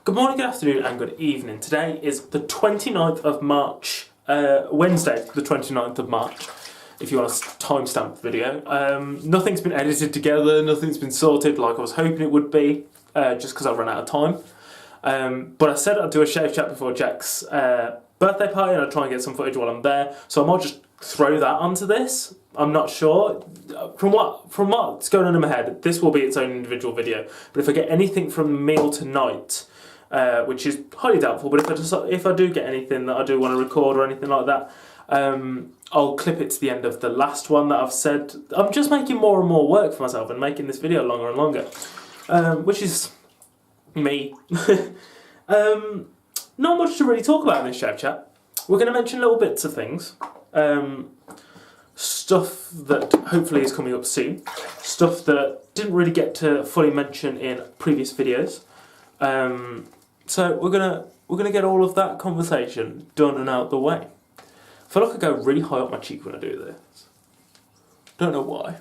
Good morning, good afternoon and good evening. Today is the 29th of March, Wednesday the 29th of March, if you want to timestamp the video. Nothing's been edited together, nothing's been sorted like I was hoping it would be, just because I've run out of time. But I said I'd do a shave chat before Jack's birthday party and I'd try and get some footage while I'm there, so I might just throw that onto this. I'm not sure. From what's going on in my head, this will be its own individual video, but if I get anything from the meal tonight, which is highly doubtful, but if I do get anything that I do want to record or anything like that, I'll clip it to the end of the last one that I've said. I'm just making more and more work for myself and making this video longer and longer, which is me. Not much to really talk about in this shave chat. We're going to mention little bits of things. Stuff that hopefully is coming up soon. Stuff that didn't really get to fully mention in previous videos. So we're gonna get all of that conversation done and out the way. I feel like I go really high up my cheek when I do this. Don't know why.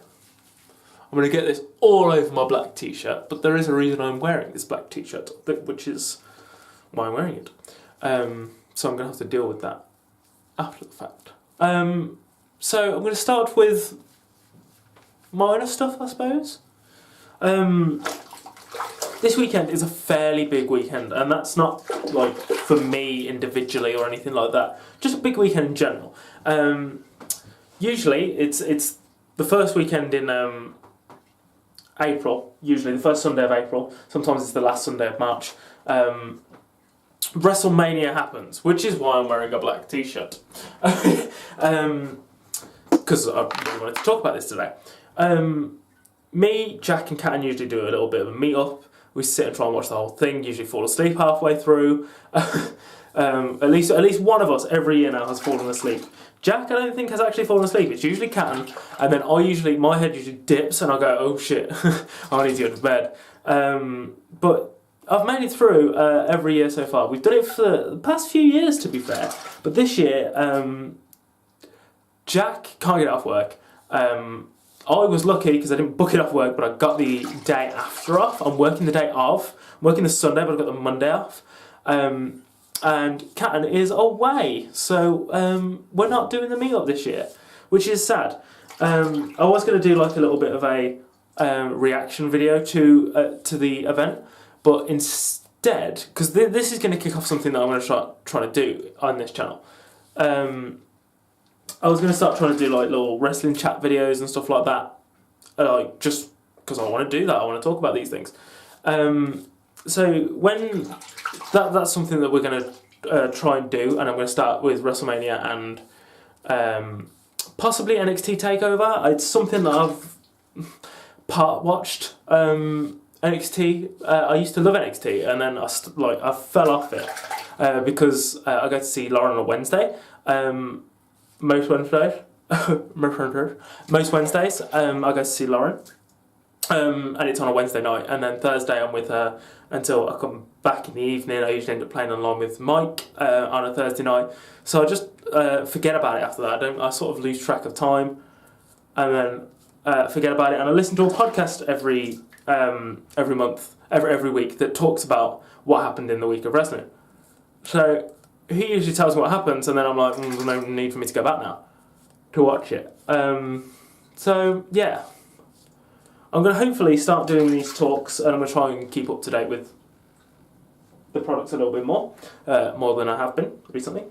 I'm gonna get this all over my black t-shirt, but there is a reason I'm wearing this black t-shirt, which is why I'm wearing it. So I'm gonna have to deal with that after the fact. So I'm gonna start with minor stuff, I suppose. This weekend is a fairly big weekend, and that's not like for me individually or anything like that. Just a big weekend in general. Usually, it's the first weekend in April. Usually, the first Sunday of April. Sometimes it's the last Sunday of March. WrestleMania happens, which is why I'm wearing a black t-shirt. Because I really wanted to talk about this today. Me, Jack, and Kat usually do a little bit of a meet-up. We sit and try and watch the whole thing, usually fall asleep halfway through. At least one of us every year now has fallen asleep. Jack, I don't think, has actually fallen asleep. It's usually Kat, and then my head usually dips and I go, oh shit, I need to go to bed. But I've made it through every year so far. We've done it for the past few years, to be fair. But this year, Jack can't get off work. I was lucky because I didn't book it off work, but I got the day after off. I'm working the day off. I'm working the Sunday, but I've got the Monday off. And Katten is away, so we're not doing the meet-up this year, which is sad. I was going to do like a little bit of a reaction video to the event, but instead, because this is going to kick off something that I'm going to try to do on this channel. I was going to start trying to do like little wrestling chat videos and stuff like that, like just because I want to do that. I want to talk about these things. So when that's something that we're going to try and do, and I'm going to start with WrestleMania and possibly NXT Takeover. It's something that I've part watched. NXT. I used to love NXT, and then I fell off it because I go to see Lauren on a Wednesday. Most Wednesdays, I go to see Lauren, and it's on a Wednesday night, and then Thursday I'm with her until I come back in the evening. I usually end up playing along with Mike on a Thursday night, so I just forget about it after that. I sort of lose track of time, and then forget about it, and I listen to a podcast every month, every week that talks about what happened in the week of wrestling. So he usually tells me what happens, and then I'm like, there's no need for me to go back now to watch it. So, yeah. I'm going to hopefully start doing these talks, and I'm going to try and keep up to date with the products a little bit more than I have been recently.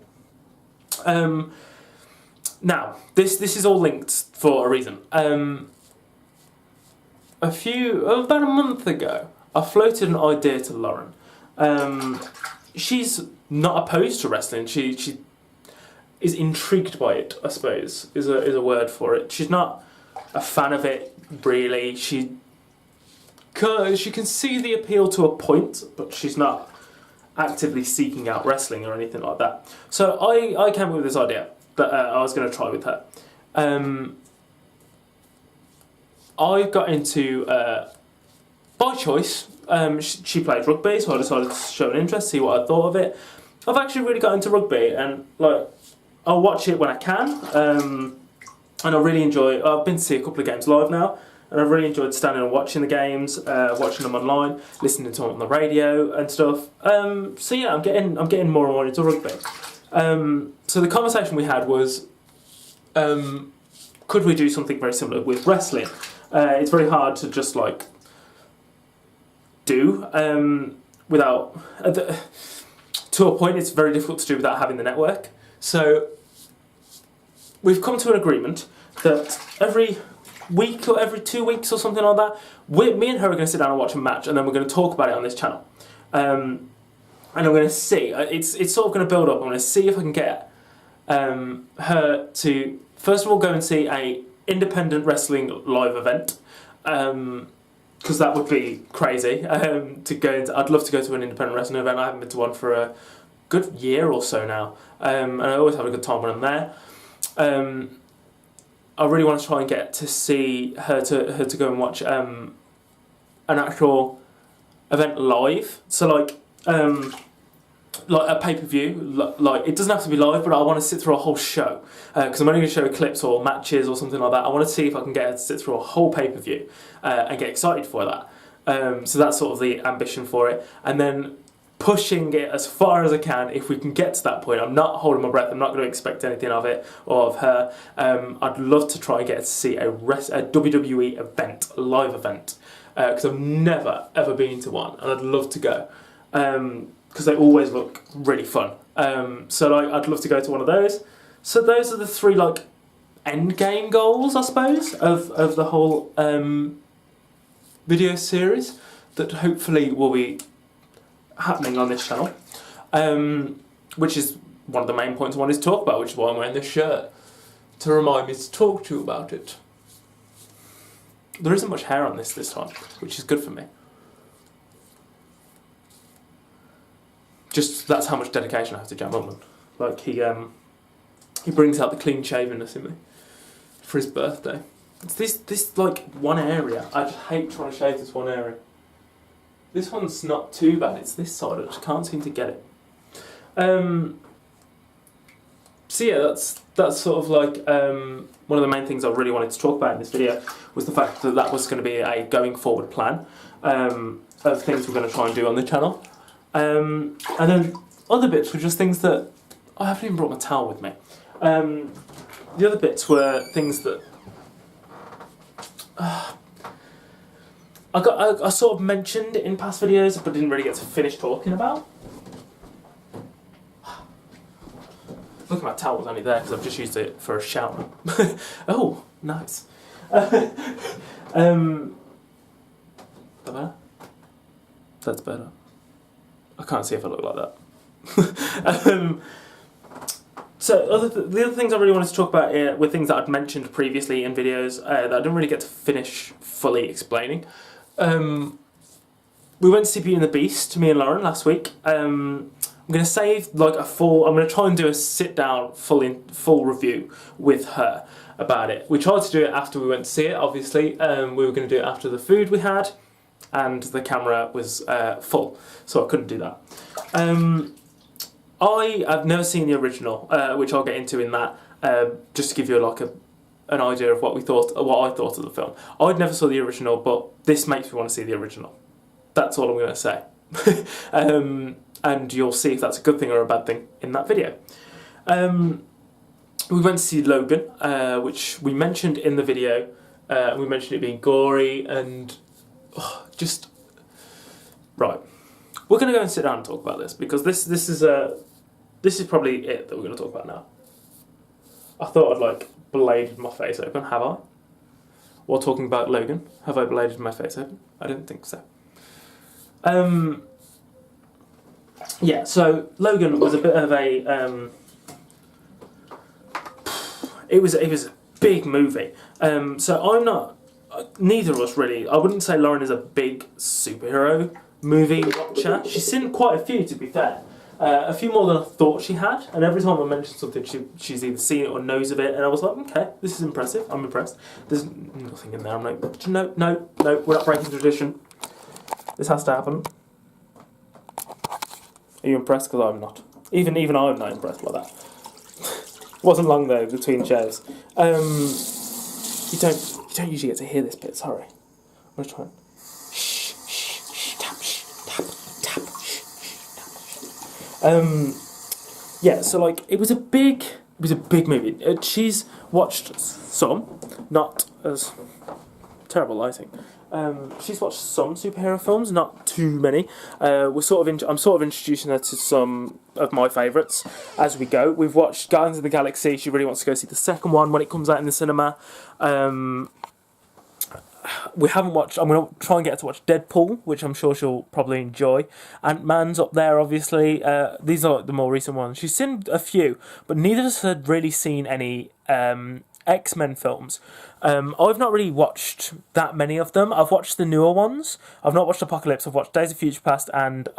Now, this is all linked for a reason. About a month ago, I floated an idea to Lauren. She's not opposed to wrestling. She is intrigued by it, I suppose, is a word for it. She's not a fan of it, really. She can see the appeal to a point, but she's not actively seeking out wrestling or anything like that. So I came up with this idea that I was going to try with her. I got into, by choice, she played rugby, so I decided to show an interest, see what I thought of it. I've actually really got into rugby, and like I'll watch it when I can, and I really enjoy. I've been to see a couple of games live now. and I've really enjoyed standing and watching the games, watching them online, listening to them on the radio and stuff. So yeah, I'm getting more and more into rugby. So the conversation we had was, could we do something very similar with wrestling? It's very hard to just like do without. To a point, it's very difficult to do without having the network. So we've come to an agreement that every week or every 2 weeks or something like that, me and her are going to sit down and watch a match, and then we're going to talk about it on this channel. And I'm going to see, it's sort of going to build up. I'm going to see if I can get her to, first of all, go and see a independent wrestling live event, because that would be crazy to go into. I'd love to go to an independent wrestling event. I haven't been to one for a good year or so now, and I always have a good time when I'm there. I really want to try and get to see her to go and watch an actual event live. So like a pay-per-view, like it doesn't have to be live, but I want to sit through a whole show, because I'm only going to show clips or matches or something like that. I want to see if I can get her to sit through a whole pay-per-view and get excited for that. So that's sort of the ambition for it, and then pushing it as far as I can if we can get to that point. I'm not holding my breath. I'm not going to expect anything of it or of her. I'd love to try and get to see a WWE event, a live event, because I've never ever been to one, and I'd love to go. Because they always look really fun. So like, I'd love to go to one of those. So those are the three like end game goals, I suppose, of the whole video series that hopefully will be happening on this channel. Which is one of the main points I wanted to talk about, which is why I'm wearing this shirt, to remind me to talk to you about it. There isn't much hair on this time, which is good for me. Just that's how much dedication I have to Jan Ullman. Like he brings out the clean shavenness in me for his birthday. It's this like one area. I just hate trying to shave this one area. This one's not too bad. It's this side. I just can't seem to get it. So yeah, that's sort of like one of the main things I really wanted to talk about in this video was the fact that that was going to be a going forward plan of things we're going to try and do on the channel. And then other bits were just things that I haven't even brought my towel with me. The other bits were things that I sort of mentioned in past videos, but didn't really get to finish talking about. Look at my towel, was only there because I've just used it for a shower. Oh, nice. That better? That's better. I can't see if I look like that. So the other things I really wanted to talk about were things that I'd mentioned previously in videos that I didn't really get to finish fully explaining. We went to see Beauty and the Beast, me and Lauren, last week. I'm going to save like I'm going to try and do a sit down full review with her about it. We tried to do it after we went to see it, obviously. We were going to do it after the food we had, and the camera was full, so I couldn't do that. I've never seen the original, which I'll get into in that, just to give you like an idea of what I thought of the film. I'd never saw the original, but this makes me want to see the original. That's all I'm going to say. And you'll see if that's a good thing or a bad thing in that video. We went to see Logan, which we mentioned in the video. We mentioned it being gory and just... Right. We're going to go and sit down and talk about this, because this is probably it that we're going to talk about now. I thought I'd like bladed my face open, have I? While talking about Logan, have I bladed my face open? I don't think so. Yeah, so Logan was a bit of a it was a big movie. So I'm not, neither of us really. I wouldn't say Lauren is a big superhero movie watcher. She's seen quite a few, to be fair. A few more than I thought she had, and every time I mentioned something, she's either seen it or knows of it, and I was like, okay, this is impressive, I'm impressed. There's nothing in there, I'm like, no, we're not breaking tradition. This has to happen. Are you impressed? Because I'm not. Even I'm not impressed by that. Wasn't long though, between shows. You don't You don't usually get to hear this bit, sorry. I'm going to try and... Shh, shh, shh, tap, shh, tap, tap, shh, shh, tap. Yeah, so, like, it was a big movie. She's watched some, not as... Terrible lighting. She's watched some superhero films, not too many. I'm sort of introducing her to some of my favourites as we go. We've watched Guardians of the Galaxy. She really wants to go see the second one when it comes out in the cinema. We haven't watched... I'm going to try and get her to watch Deadpool, which I'm sure she'll probably enjoy. Ant-Man's up there, obviously. These are like the more recent ones. She's seen a few, but neither of us had really seen any X-Men films. I've not really watched that many of them. I've watched the newer ones. I've not watched Apocalypse. I've watched Days of Future Past and...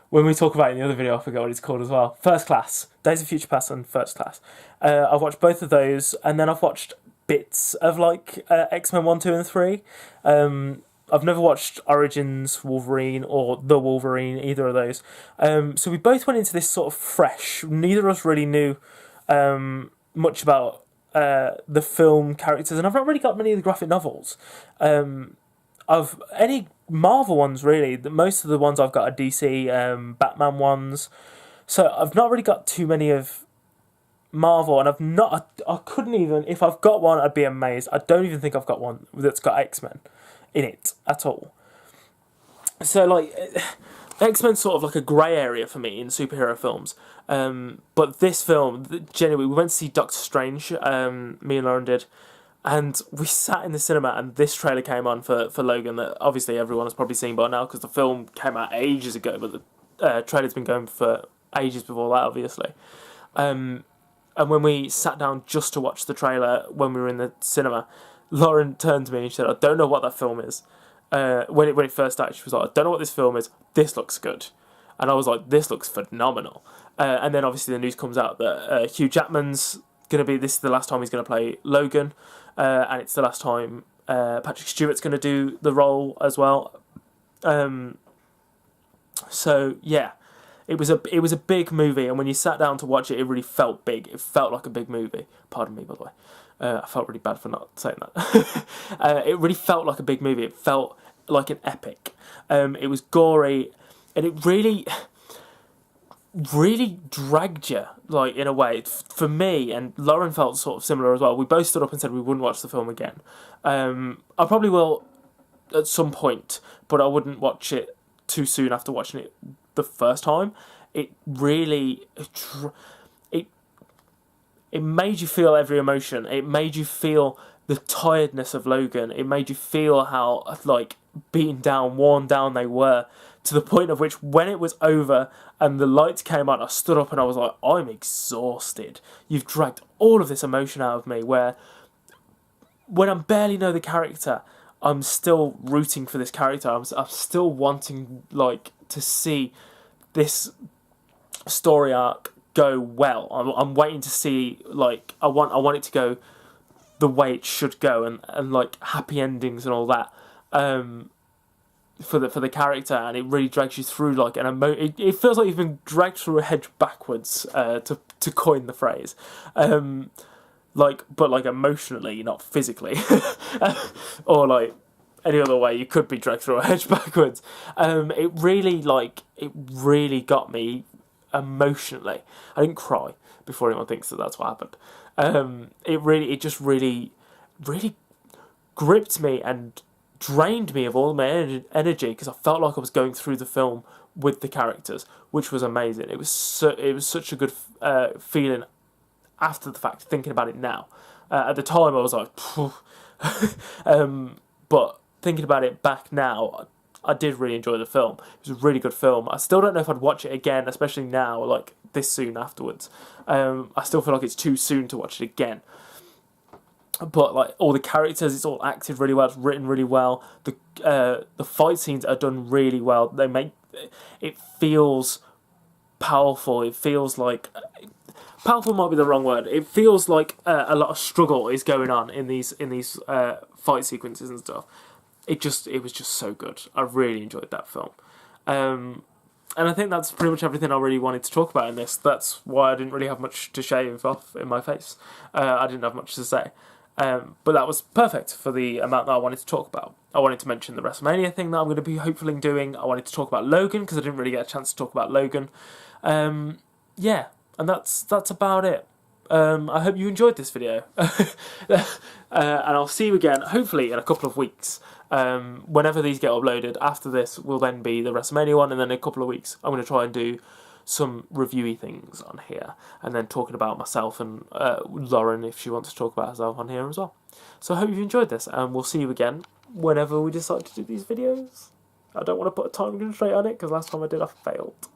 when we talk about it in the other video, I forget what it's called as well. First Class. Days of Future Past and First Class. I've watched both of those, and then I've watched bits of, like, X-Men 1, 2 and 3. I've never watched Origins Wolverine or The Wolverine, either of those. So we both went into this sort of fresh. Neither of us really knew much about the film characters, and I've not really got many of the graphic novels. Of any Marvel ones, really. Most of the ones I've got are DC, Batman ones. So I've not really got too many of Marvel, and I couldn't even... If I've got one, I'd be amazed. I don't even think I've got one that's got X-Men in it at all. So, like, X-Men's sort of like a grey area for me in superhero films. But this film, genuinely, we went to see Doctor Strange, me and Lauren did, and we sat in the cinema and this trailer came on for Logan that obviously everyone has probably seen by now because the film came out ages ago, but the trailer's been going for ages before that, obviously. And when we sat down just to watch the trailer when we were in the cinema, Lauren turned to me and she said, I don't know what that film is. When it first started, she was like, I don't know what this film is. This looks good. And I was like, this looks phenomenal. And then obviously the news comes out that Hugh Jackman's going to be... This is the last time he's going to play Logan. And it's the last time Patrick Stewart's going to do the role as well. So, yeah. It was a big movie, and when you sat down to watch it, it really felt big. It felt like a big movie. Pardon me, by the way. I felt really bad for not saying that. It really felt like a big movie. It felt like an epic. It was gory, and it really dragged you, like, in a way. For me, and Lauren felt sort of similar as well. We both stood up and said we wouldn't watch the film again. I probably will at some point, but I wouldn't watch it too soon after watching it the first time. It really... It made you feel every emotion. It made you feel the tiredness of Logan. It made you feel how, like, beaten down, worn down they were, to the point of which when it was over and the lights came on, I stood up and I was like, I'm exhausted. You've dragged all of this emotion out of me, where when I barely know the character, I'm still rooting for this character. I'm still wanting, like, to see this story arc go well. I'm waiting to see, like, I want it to go the way it should go, and like happy endings and all that for the character, and it really drags you through like it feels like you've been dragged through a hedge backwards, to coin the phrase, but emotionally, not physically, or like any other way you could be dragged through a hedge backwards. It really got me emotionally. I didn't cry before anyone thinks that that's what happened. It just really gripped me and drained me of all my energy, because I felt like I was going through the film with the characters, which was amazing. It was such a good feeling after the fact, thinking about it now. At the time I was like, but thinking about it back now, I did really enjoy the film. It was a really good film. I still don't know if I'd watch it again, especially now, like this soon afterwards. I still feel like it's too soon to watch it again. But like all the characters, it's all acted really well. It's written really well. The fight scenes are done really well. They make it feels powerful. It feels like powerful might be the wrong word. It feels like a lot of struggle is going on in these fight sequences and stuff. It was just so good. I really enjoyed that film. And I think that's pretty much everything I really wanted to talk about in this. That's why I didn't really have much to shave off in my face. I didn't have much to say. But that was perfect for the amount that I wanted to talk about. I wanted to mention the WrestleMania thing that I'm going to be hopefully doing. I wanted to talk about Logan because I didn't really get a chance to talk about Logan. Yeah, and that's about it. I hope you enjoyed this video. And I'll see you again, hopefully in a couple of weeks. Whenever these get uploaded, after this will then be the WrestleMania one, and then in a couple of weeks I'm going to try and do some reviewy things on here, and then talking about myself and Lauren if she wants to talk about herself on here as well. So I hope you've enjoyed this, and we'll see you again whenever we decide to do these videos. I don't want to put a time constraint on it because last time I did I failed.